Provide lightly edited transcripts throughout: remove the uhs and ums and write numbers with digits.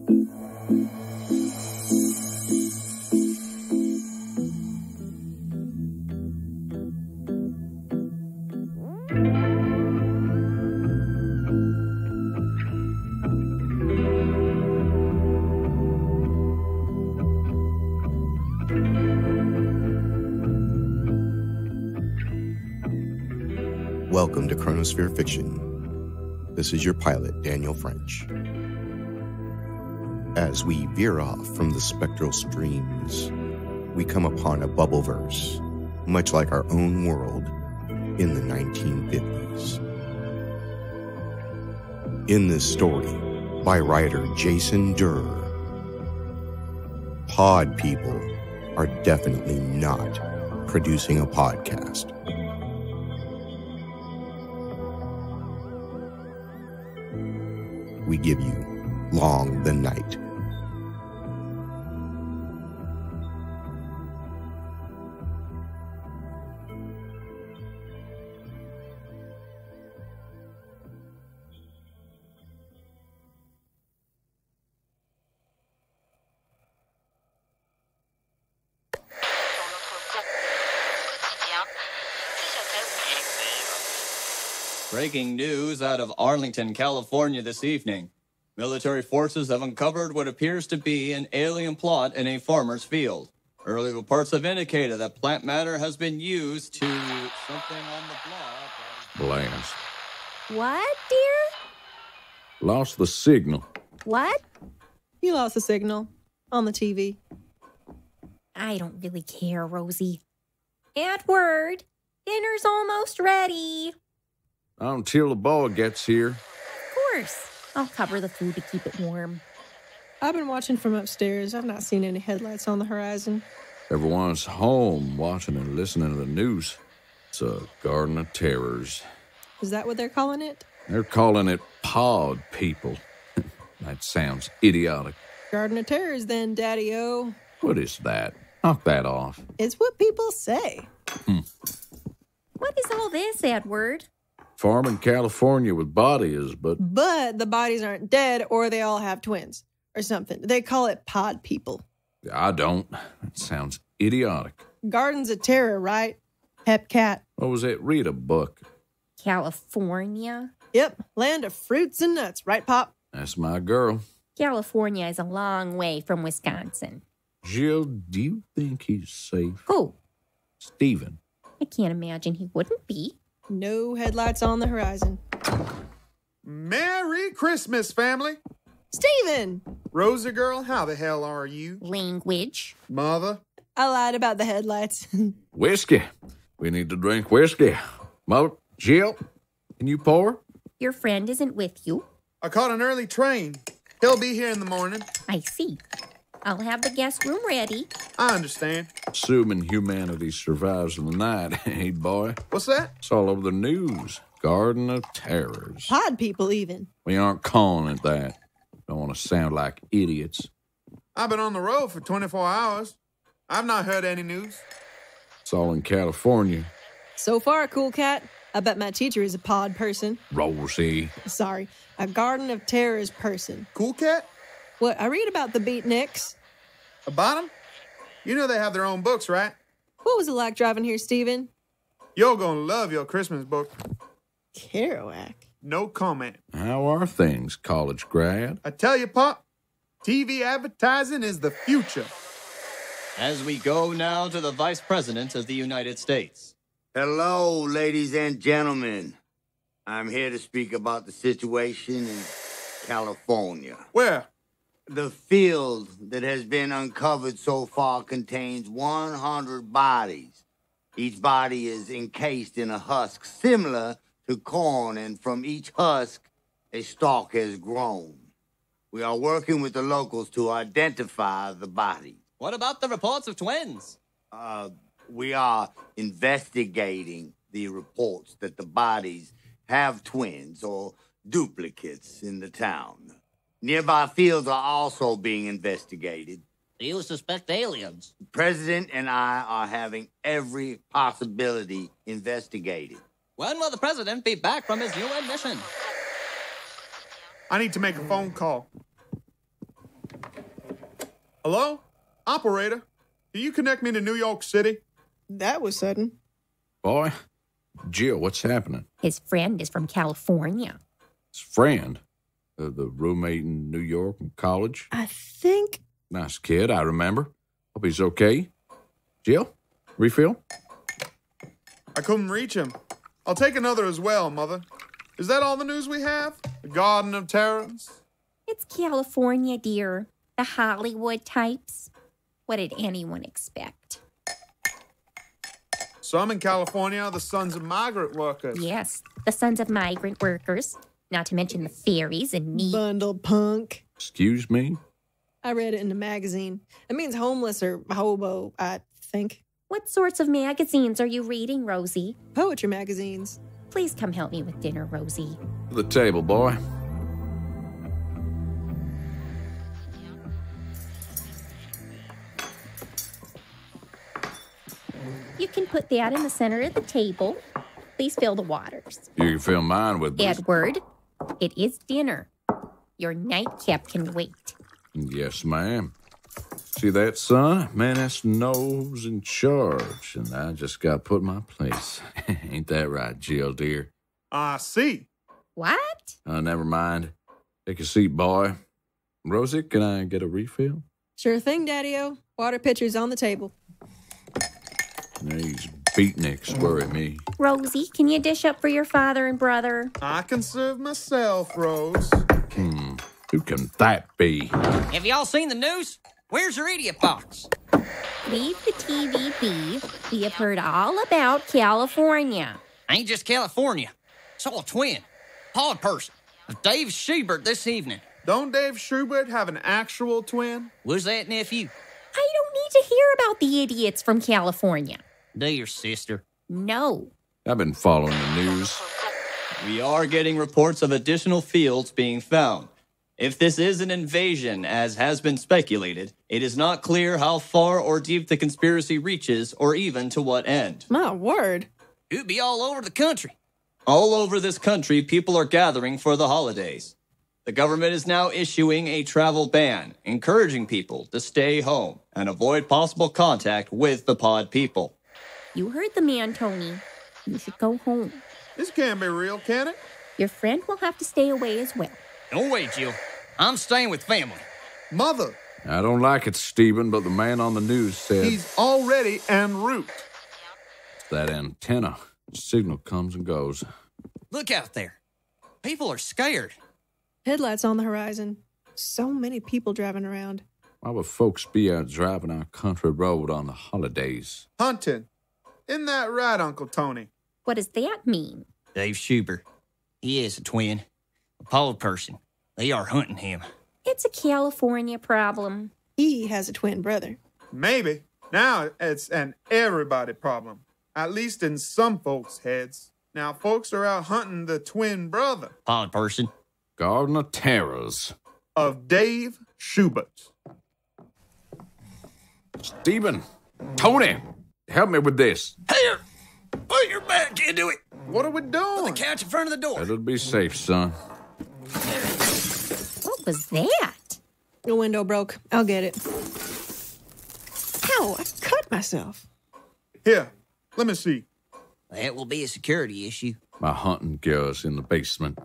Welcome to Chronosphere Fiction. This is your pilot, Daniel French. As we veer off from the spectral streams, we come upon a bubbleverse, much like our own world in the 1950s. In this story, by writer Jason Durr, pod people are definitely not producing a podcast. We give you Long the Night. Breaking news out of Arlington, California this evening. Military forces have uncovered what appears to be an alien plot in a farmer's field. Early reports have indicated that plant matter has been used to something on the block. Blast. What, dear? Lost the signal. What? You lost the signal on the TV. I don't really care, Rosie. Edward, dinner's almost ready. Until the boy gets here. Of course. I'll cover the food to keep it warm. I've been watching from upstairs. I've not seen any headlights on the horizon. Everyone's home watching and listening to the news. It's a garden of terrors. Is that what they're calling it? They're calling it pod people. That sounds idiotic. Garden of Terrors then, Daddy-O. What is that? Knock that off. It's what people say. What is all this, Edward? Farm in California with bodies, but the bodies aren't dead or they all have twins or something. They call it pod people. I don't. That sounds idiotic. Gardens of Terror, right? Hep cat. What was it? Read a book. California? Yep, land of fruits and nuts, right, Pop? That's my girl. California is a long way from Wisconsin. Jill, do you think he's safe? Who? Stephen. I can't imagine he wouldn't be. No headlights on the horizon. Merry Christmas, family. Stephen! Rosie girl, how the hell are you? Language. Mother? I lied about the headlights. Whiskey. We need to drink whiskey. Mother, Jill, can you pour? Your friend isn't with you. I caught an early train. He'll be here in the morning. I see. I'll have the guest room ready. I understand. Assuming humanity survives the night, hey, boy. What's that? It's all over the news. Garden of Terrors. Pod people, even. We aren't calling it that. Don't want to sound like idiots. I've been on the road for 24 hours. I've not heard any news. It's all in California. So far, cool cat. I bet my teacher is a pod person. Rosie. Sorry, a Garden of Terrors person. Cool cat? What, I read about the beatniks. About them? You know they have their own books, right? What was it like driving here, Stephen? You're gonna love your Christmas book. Kerouac. No comment. How are things, college grad? I tell you, Pop, TV advertising is the future. As we go now to the Vice President of the United States. Hello, ladies and gentlemen. I'm here to speak about the situation in California. Where? The field that has been uncovered so far contains 100 bodies. Each body is encased in a husk similar to corn, and from each husk, a stalk has grown. We are working with the locals to identify the bodies. What about the reports of twins? We are investigating the reports that the bodies have twins or duplicates in the town. Nearby fields are also being investigated. Do you suspect aliens? The president and I are having every possibility investigated. When will the president be back from his UN mission? I need to make a phone call. Hello? Operator, can you connect me to New York City? That was sudden. Boy, Jill, what's happening? His friend is from California. His friend? The roommate in New York from college? I think... Nice kid, I remember. Hope he's okay. Jill, refill? I couldn't reach him. I'll take another as well, Mother. Is that all the news we have? The Garden of Terrors? It's California, dear. The Hollywood types. What did anyone expect? Some in California are the sons of migrant workers. Yes, the sons of migrant workers. Not to mention the fairies and Bundle punk. Excuse me? I read it in a magazine. It means homeless or hobo, I think. What sorts of magazines are you reading, Rosie? Poetry magazines. Please come help me with dinner, Rosie. To the table, boy. You can put that in the center of the table. Please fill the waters. You can fill mine with... Edward, it is dinner. Your nightcap can wait. Yes, ma'am. See that, son? Man, that's nose in charge, and I just got put in my place. Ain't that right, Jill, dear? I see. What? Never mind. Take a seat, boy. Rosie, can I get a refill? Sure thing, Daddy-O. Water pitcher's on the table. These beatniks worry me. Rosie, can you dish up for your father and brother? I can serve myself, Rose. Who can that be? Have y'all seen the news? Where's your idiot box? Leave the TV be. We have heard all about California. Ain't just California. Saw a twin. Pod person. Of Dave Schubert this evening. Don't Dave Schubert have an actual twin? Was that nephew? I don't need to hear about the idiots from California. Do your sister. No. I've been following the news. We are getting reports of additional fields being found. If this is an invasion, as has been speculated, it is not clear how far or deep the conspiracy reaches or even to what end. My word. It'd be all over the country. All over this country, people are gathering for the holidays. The government is now issuing a travel ban, encouraging people to stay home and avoid possible contact with the pod people. You heard the man, Tony. You should go home. This can't be real, can it? Your friend will have to stay away as well. Don't wait, Jill. I'm staying with family. Mother, I don't like it, Stephen, but the man on the news said... he's already en route. It's that antenna. The signal comes and goes. Look out there. People are scared. Headlights on the horizon. So many people driving around. Why would folks be out driving our country road on the holidays? Hunting. Isn't that right, Uncle Tony? What does that mean? Dave Schubert. He is a twin. A pod person. They are hunting him. It's a California problem. He has a twin brother. Maybe. Now it's an everybody problem. At least in some folks' heads. Now folks are out hunting the twin brother Pod person. Garden of Terrors. of Dave Schubert. Stephen, Tony, help me with this. Here! Put your back into it. What are we doing? The couch in front of the door. It'll be safe, son. What was that? The window broke. I'll get it. Ow, I cut myself. Here, let me see. That will be a security issue. My hunting gear's in the basement.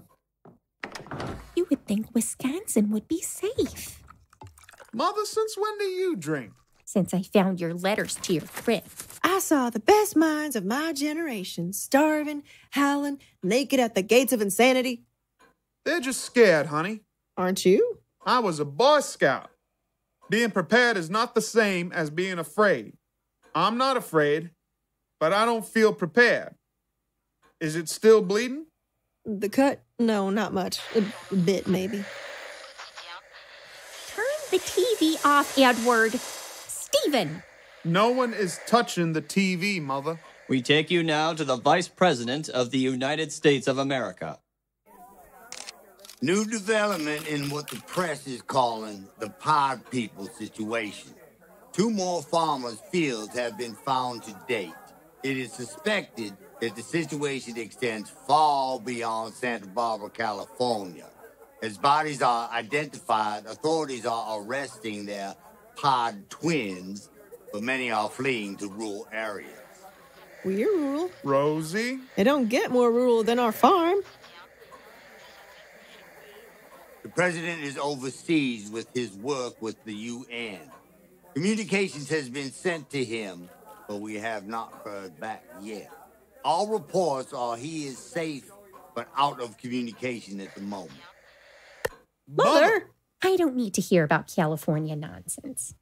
You would think Wisconsin would be safe. Mother, since when do you drink? Since I found your letters to your friend. I saw the best minds of my generation starving, howling, naked at the gates of insanity. They're just scared, honey. Aren't you? I was a Boy Scout. Being prepared is not the same as being afraid. I'm not afraid, but I don't feel prepared. Is it still bleeding? The cut? No, not much. A bit, maybe. Turn the TV off, Edward. Stephen! No one is touching the TV, Mother. We take you now to the Vice President of the United States of America. New development in what the press is calling the pod people situation. 2 more farmers' fields have been found to date. It is suspected that the situation extends far beyond Santa Barbara, California. As bodies are identified, authorities are arresting their pod twins, but many are fleeing to rural areas. We're rural. Rosie? It don't get more rural than our farm. The president is overseas with his work with the UN. Communications has been sent to him, but we have not heard back yet. All reports are he is safe, but out of communication at the moment. Mother! I don't need to hear about California nonsense.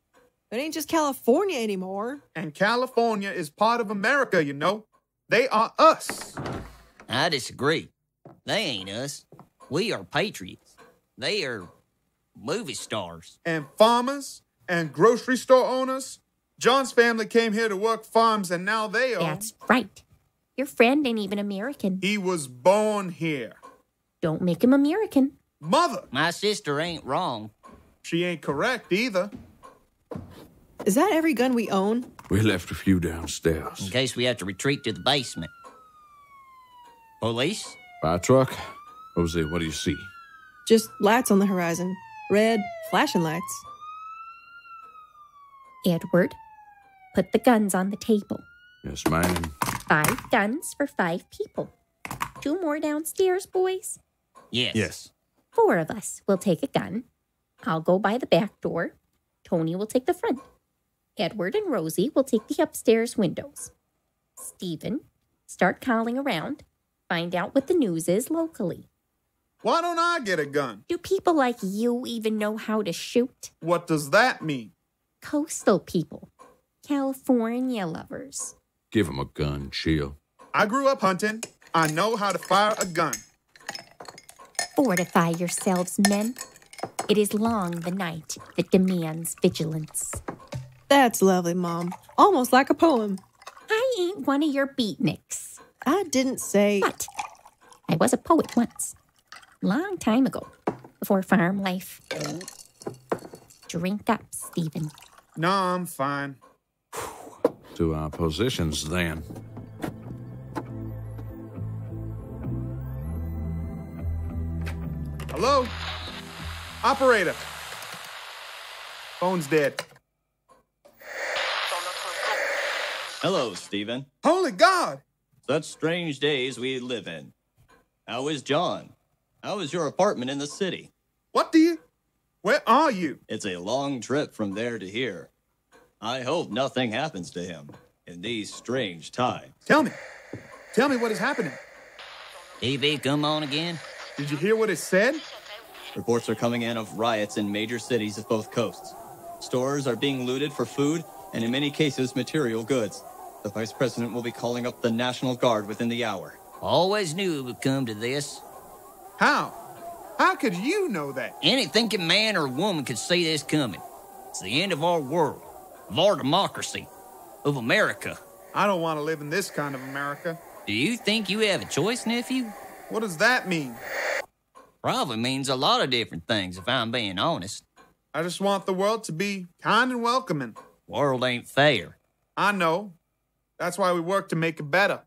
It ain't just California anymore. And California is part of America, you know. They are us. I disagree. They ain't us. We are patriots. They are movie stars. And farmers and grocery store owners. John's family came here to work farms, and now they are. That's right. Your friend ain't even American. He was born here. Don't make him American. Mother! My sister ain't wrong. She ain't correct either. Is that every gun we own? We left a few downstairs. In case we have to retreat to the basement. Police? Fire truck? Rosie, what do you see? Just lights on the horizon. Red, flashing lights. Edward, put the guns on the table. Yes, ma'am. 5 guns for 5 people. 2 more downstairs, boys. Yes. 4 of us will take a gun. I'll go by the back door. Tony will take the front. Edward and Rosie will take the upstairs windows. Stephen, start calling around. Find out what the news is locally. Why don't I get a gun? Do people like you even know how to shoot? What does that mean? Coastal people. California lovers. Give him a gun, chill. I grew up hunting. I know how to fire a gun. Fortify yourselves, men. It is long the night that demands vigilance. That's lovely, Mom. Almost like a poem. I ain't one of your beatniks. I didn't say... But I was a poet once. Long time ago. Before farm life. Drink up, Stephen. No, I'm fine. To our positions, then. Hello? Operator. Phone's dead. Hello, Stephen. Holy God! Such strange days we live in. How is John? How is your apartment in the city? What do you... Where are you? It's a long trip from there to here. I hope nothing happens to him in these strange times. Tell me. Tell me what is happening. TV come on again? Did you hear what it said? Reports are coming in of riots in major cities of both coasts. Stores are being looted for food and in many cases material goods. The Vice President will be calling up the National Guard within the hour. Always knew it would come to this. How? How could you know that? Any thinking man or woman could see this coming. It's the end of our world, of our democracy, of America. I don't want to live in this kind of America. Do you think you have a choice, nephew? What does that mean? Probably means a lot of different things, if I'm being honest. I just want the world to be kind and welcoming. World ain't fair. I know. That's why we work to make it better.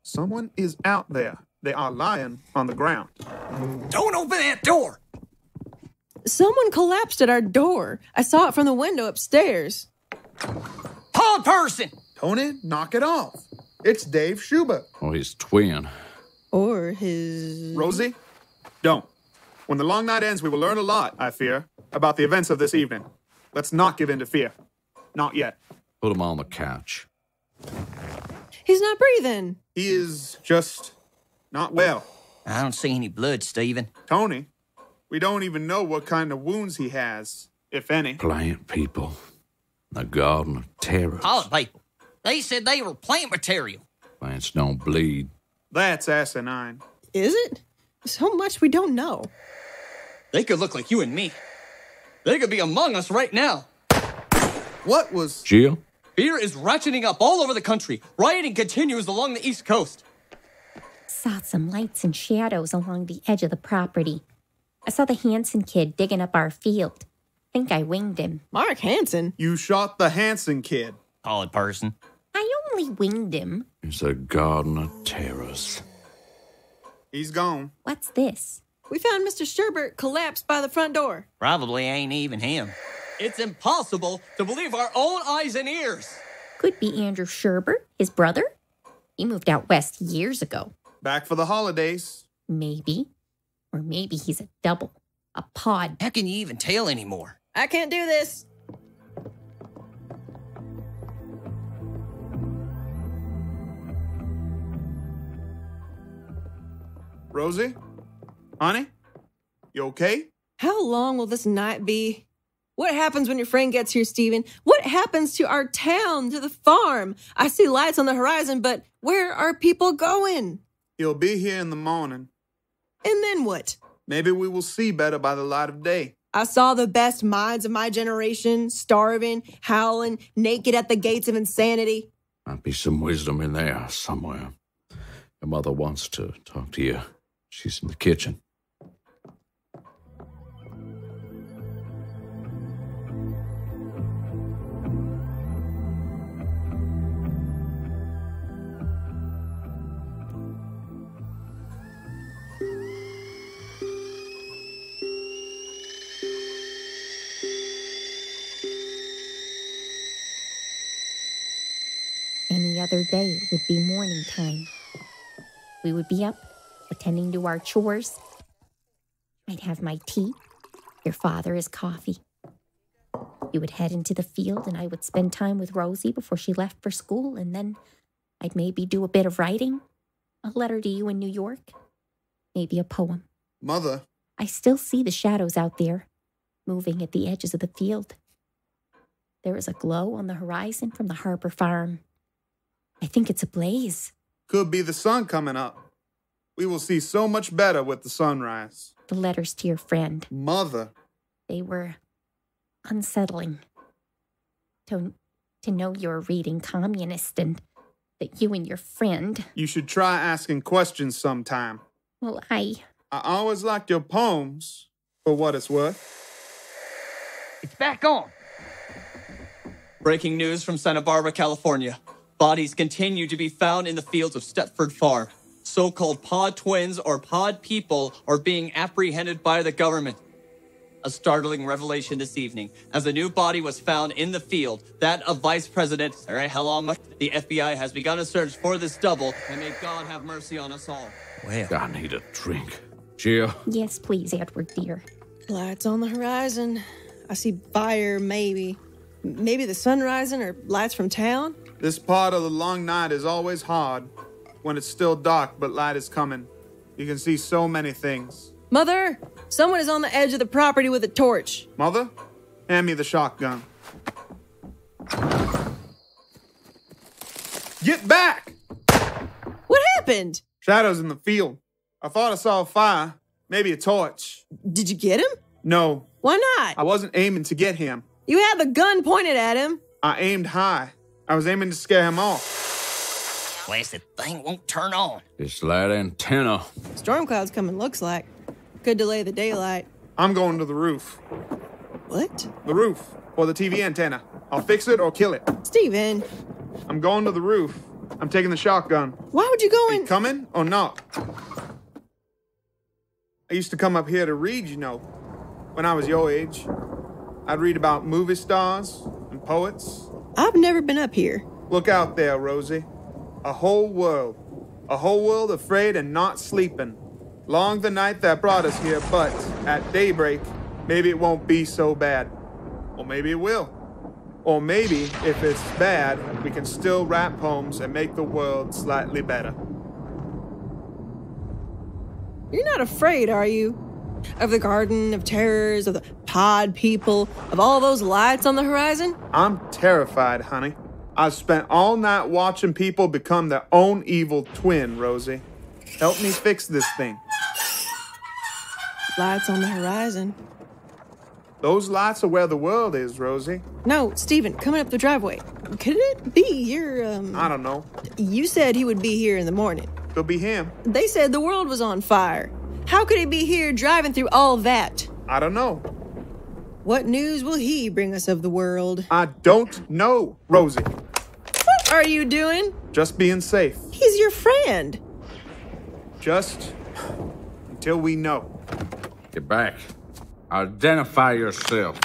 Someone is out there. They are lying on the ground. Don't open that door! Someone collapsed at our door. I saw it from the window upstairs. Pod person! Tony, knock it off. It's Dave Schubert. Oh, his twin. Or his... Rosie, don't. When the long night ends, we will learn a lot, I fear, about the events of this evening. Let's not give in to fear. Not yet. Put him on the couch. He's not breathing. He is just not well. I don't see any blood, Stephen. Tony, we don't even know what kind of wounds he has, if any. Plant people. The garden of terrors. Pod people. They said they were plant material. Plants don't bleed. That's asinine. Is it? So much we don't know. They could look like you and me. They could be among us right now. What was... Jill? Fear is ratcheting up all over the country. Rioting continues along the East Coast. Saw some lights and shadows along the edge of the property. I saw the Hanson kid digging up our field. Think I winged him. Mark Hansen? You shot the Hanson kid. Pod person. I only winged him. It's a garden of terrors. He's gone. What's this? We found Mr. Sherbert collapsed by the front door. Probably ain't even him. It's impossible to believe our own eyes and ears. Could be Andrew Sherbert, his brother. He moved out west years ago. Back for the holidays. Maybe. Or maybe he's a double. A pod. How can you even tell anymore? I can't do this. Rosie? Honey? You okay? How long will this night be? What happens when your friend gets here, Stephen? What happens to our town, to the farm? I see lights on the horizon, but where are people going? He'll be here in the morning. And then what? Maybe we will see better by the light of day. I saw the best minds of my generation starving, howling, naked at the gates of insanity. Might be some wisdom in there somewhere. Your mother wants to talk to you. She's in the kitchen. Any other day it would be morning time. We would be up, attending to our chores. I'd have my tea, your father his coffee. You would head into the field and I would spend time with Rosie before she left for school, and then I'd maybe do a bit of writing, a letter to you in New York, maybe a poem. Mother? I still see the shadows out there, moving at the edges of the field. There is a glow on the horizon from the Harbor Farm. I think it's a blaze. Could be the sun coming up. We will see so much better with the sunrise. The letters to your friend. Mother. They were unsettling. To know you're reading communist and that you and your friend... You should try asking questions sometime. Well, I always liked your poems, for what it's worth. It's back on. Breaking news from Santa Barbara, California. Bodies continue to be found in the fields of Stepford Farm. So-called pod twins or pod people are being apprehended by the government. A startling revelation this evening, as a new body was found in the field, that of Vice President Sarah Hellam. The FBI has begun a search for this double, and may God have mercy on us all. Well, I need a drink. Jill? Yes, please, Edward, dear. Lights on the horizon. I see fire, maybe. Maybe the sun rising or lights from town. This part of the long night is always hard. When it's still dark, but light is coming. You can see so many things. Mother, someone is on the edge of the property with a torch. Mother, hand me the shotgun. Get back! What happened? Shadows in the field. I thought I saw a fire, maybe a torch. Did you get him? No, Why not? I wasn't aiming to get him. You had the gun pointed at him. I aimed high. I was aiming to scare him off. blasted thing won't turn on. It's that antenna. Storm cloud's coming, looks like. Could delay the daylight. I'm going to the roof. What? The roof. Or the TV antenna. I'll fix it or kill it. Steven. I'm going to the roof. I'm taking the shotgun. Why would you go in? You coming or not? I used to come up here to read, you know, when I was your age. I'd read about movie stars and poets. I've never been up here. Look out there, Rosie. A whole world. A whole world afraid and not sleeping. Long the night that brought us here, but at daybreak, maybe it won't be so bad. Or maybe it will. Or maybe, if it's bad, we can still write poems and make the world slightly better. You're not afraid, are you? Of the Garden of Terrors, of the pod people, of all those lights on the horizon? I'm terrified, honey. I've spent all night watching people become their own evil twin, Rosie. Help me fix this thing. Lights on the horizon. Those lights are where the world is, Rosie. No, Steven, coming up the driveway. Could it be your, I don't know. You said he would be here in the morning. Could be him. They said the world was on fire. How could he be here driving through all that? I don't know. What news will he bring us of the world? I don't know, Rosie. What are you doing? Just being safe. He's your friend. Just until we know. Get back. Identify yourself.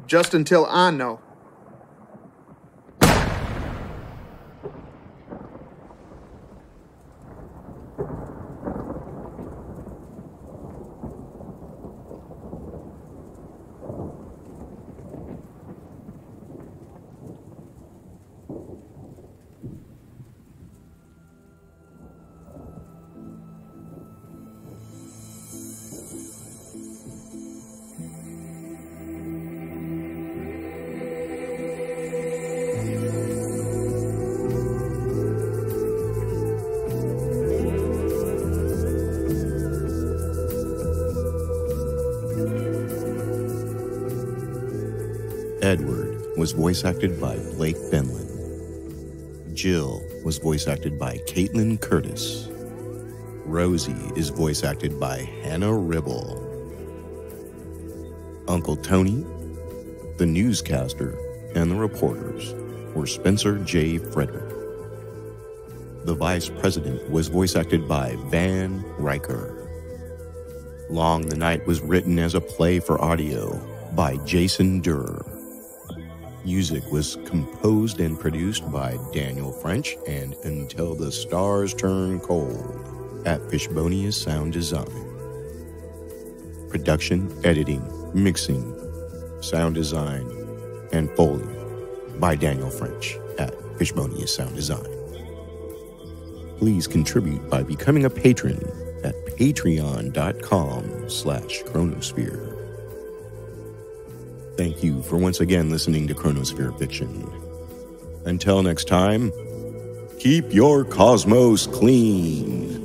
Just until I know. Edward was voice acted by Blake Benlan. Jill was voice acted by Katelin Curtis. Rosie is voice acted by Hannah Ribble. Uncle Tony, the newscaster, and the reporters were Spencer J. Fredrick. The vice president was voice acted by Van Riker. Long the Night was written as a play for audio by Jason Durr. Music was composed and produced by Daniel French and Until the Stars Turn Cold at Fishbonius Sound Design. Production, editing, mixing, sound design, and Foley by Daniel French at Fishbonius Sound Design. Please contribute by becoming a patron at patreon.com/Chronosphere. Thank you for once again listening to Chronosphere Fiction. Until next time, keep your cosmos clean.